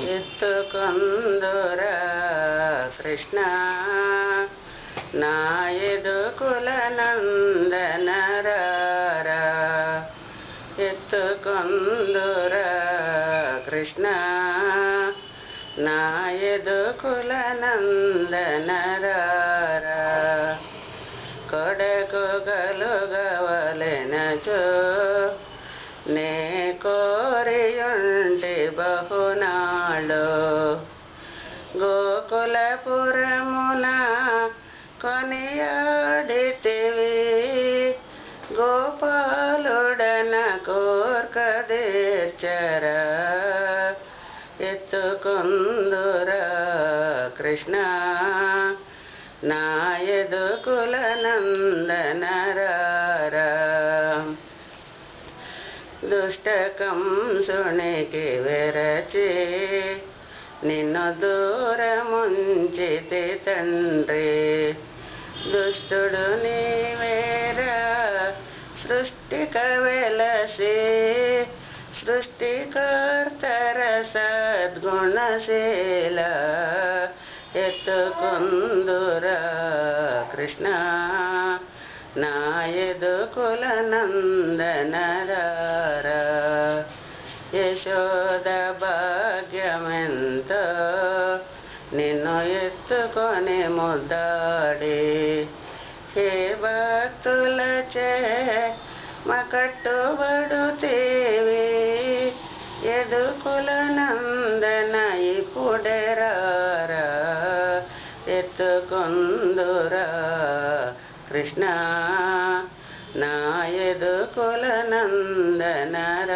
ఎత్తుకొందురా కృష్ణ నా యదుకుల నందనరారా ఎత్తుకొందురా కృష్ణ నా యదుకుల నందనరారా కొడకు గలుగవలెనచో నే కోరియుంటి బహునాళ్ళు గోకులపురమున కొనియాడితివి గోపాలుడన కోర్కదీర్చరా ఎత్తుకొందురా కృష్ణ నా యదుకుల నందనరారా దుష్టకంసునికి వెరచి నిన్ను దూరముంచితి తండ్రి దుష్టుడు నీవేరా సృష్టిక వెలసి సృష్టికర్తర సద్గుణశీల ఎత్తుకొందురా కృష్ణ నా యదుకుల నందనరారా యశోద భాగ్యమెంతో నిన్ను ఎత్తుకొని ముద్దాడి హే భక్తులచే మకట్టుబడుతేవి యదుకుల నందన ఇప్పుడెరారా ఎత్తుకొందురా కృష్ణ నా యదుకుల నందనరారా